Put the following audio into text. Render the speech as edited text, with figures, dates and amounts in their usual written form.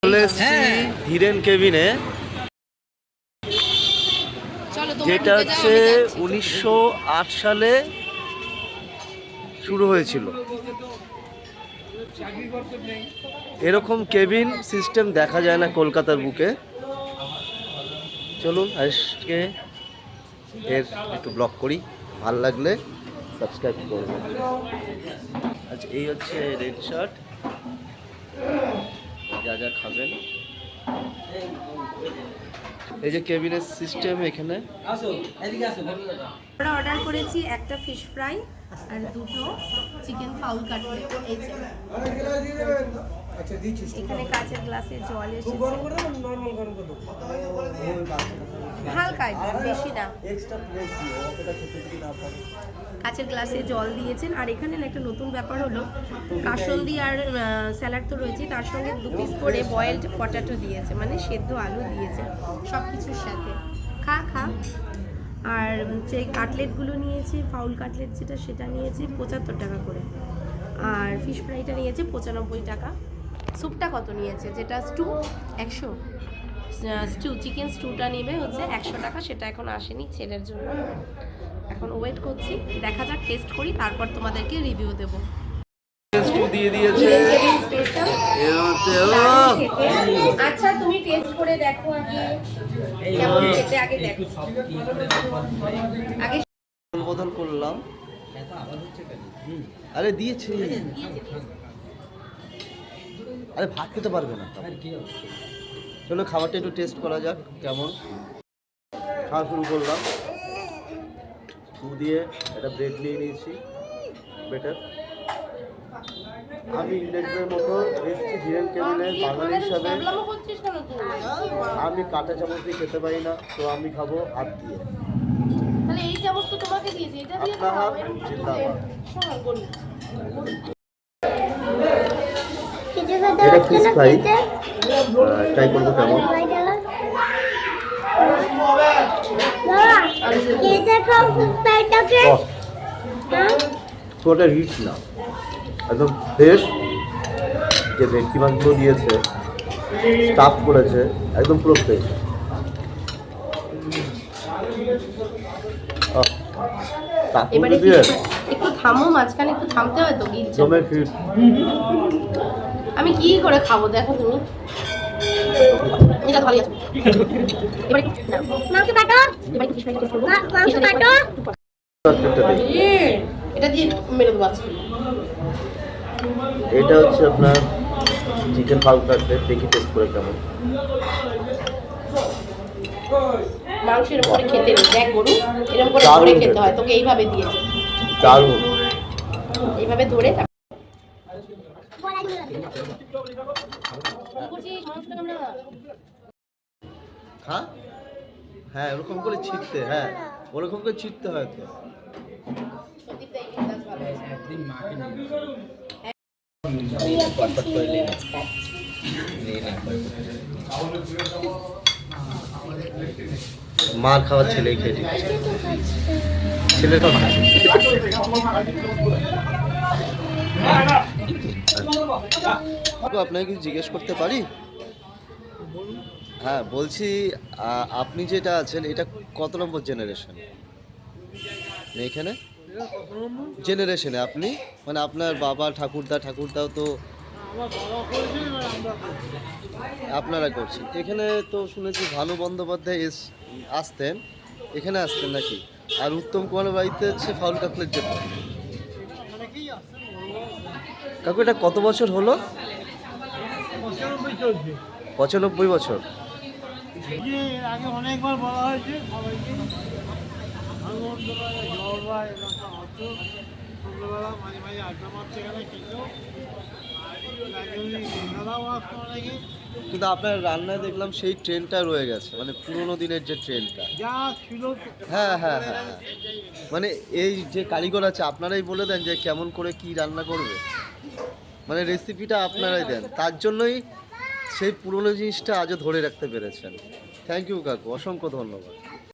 চলে এসেছি ধীরেন কেবিনে, যেটা হচ্ছে 1908 সালে শুরু হয়েছিল। এরকম কেবিন সিস্টেম দেখা যায় না কলকাতার বুকে। চলুন আজকে এর একটু ব্লগ করি, ভাল লাগলে সাবস্ক্রাইব করবেন। আচ্ছা, এই হচ্ছে রেড শার্ট, যা যা খাবেন। এই যে কেবিনের সিস্টেম এখানে। আমরা অর্ডার করেছি একটা ফিশ ফ্রাই আর দুটো চিকেন ফাউল কাটলেট। এখানে কাঁচের গ্লাসে জল এসেছে, হালকা বেশি না। কাঁচের গ্লাসে জল দিয়েছেন। আর এখানে একটা নতুন ব্যাপার হলো, কাসন্দি আর স্যালাড তো রয়েছে, তার সঙ্গে 2 পিস করে বয়েলড পটাটো দিয়েছে, মানে সেদ্ধ আলু দিয়েছে সব কিছুর সাথে। খা। আর যে কাটলেটগুলো নিয়েছি, ফাউল কাটলেট যেটা, সেটা নিয়েছি 75 টাকা করে। আর ফিশ ফ্রাইটা নিয়েছে 95 টাকা। স্যুপটা কত নিয়েছে, যেটা স্টু 100, চিকেন স্টুটা নেবে হচ্ছে 100 টাকা। সেটা এখন আসেনি ছেলের জন্য, এখন ওয়েট করছি, দেখা যাক, টেস্ট করি, তারপর তোমাদেরকে রিভিউ দেবো। দিয়ে দিয়েছে। আচ্ছা, তুমি টেস্ট করে দেখো আগে কেমন খেতে, আগে দেখো। আগে বদল করলাম। আরে দিয়েছে, আরে ভাত খেতে পারবে না। চলো খাবারটা একটু টেস্ট করা যাক কেমন। খাওয়া শুরু করলাম। দিয়ে একটা ব্রেড নিয়ে নিয়েছি, বেটার। আমি ইংরেজদের মতো এসেছি ধীরেন কেবিনে বাঙালি হিসাবে। আমি কাঁটা চামচ দিয়ে খেতে পারি না, তো আমি খাবো হাত দিয়ে। এই চামচ তো তোমাকে দিয়েছি, এটা দিয়ে দাও। এটা ফিশ ফ্রাই, ট্রাই করবো কেমন। পুরোটা রিচ না, একদম ফ্রেশ। যে ভেটকি মাছগুলো দিয়েছে, স্টাফ করেছে, একদম পুরো ফ্রেশ। এবারে একটু থামো, মাঝখানে একটু থামতে হয় তো। আমি কি করে খাবো দেখো তুমি। এটা ভালো আছে। এবারে মাংস কাটো, এবারে ফিশ ফ্রাই করব। মাংস কাটো, এটা দিয়ে মেরে দেবো আজকে। এটা হচ্ছে আপনার চিকেন ফাউল কাটলেট, দেখি টেস্ট করে কেমন। মাংসের উপরে খেতে দেখ গরু, এরকম করে ধরে খেতে হয়, তোকে এইভাবে দিয়েছে। দারুণ। এইভাবে ধরে হ্যাঁ হ্যাঁ, ওরকম করে ছিটতে, হ্যাঁ ওরকম করে ছিটতে হয় তো। মার খাওয়ার ছেলে খেয়ে ঠিক আছে, ছেলেটা আপনাকে কিছু জিজ্ঞেস করতে পারি? হ্যাঁ বলছি, আপনি যেটা আছেন এটা কত নম্বর জেনারেশন এখানে? জেনারেশনে আপনি, মানে আপনার বাবা ঠাকুরদাও তো আপনারা করছেন। এখানে তো শুনেছি ভানু বন্দ্যোপাধ্যায় আসতেন, এখানে আসতেন নাকি? আর উত্তম কুমারের বাড়িতে হচ্ছে ফাউল কাটলেট যেত। কাকু এটা কত বছর হলো? 95 বছর। আগে অনেকবার বলা হয়েছে সবাইকে, সন্ধ্যাবেলা মাঝে মাঝে আড্ডা মারতে গেলে খেতেও, কিন্তু আপনার রান্নায় দেখলাম সেই ট্রেনটা রয়ে গেছে, মানে পুরোনো দিনের যে ট্রেনটা যা ছিল। হ্যাঁ হ্যাঁ হ্যাঁ, মানে এই যে কারিগর আছে আপনারাই বলে দেন যে কেমন করে কি রান্না করবে, মানে রেসিপিটা আপনারাই দেন, তার জন্যই সেই পুরনো জিনিসটা আজও ধরে রাখতে পেরেছেন। থ্যাংক ইউ কাকু, অসংখ্য ধন্যবাদ।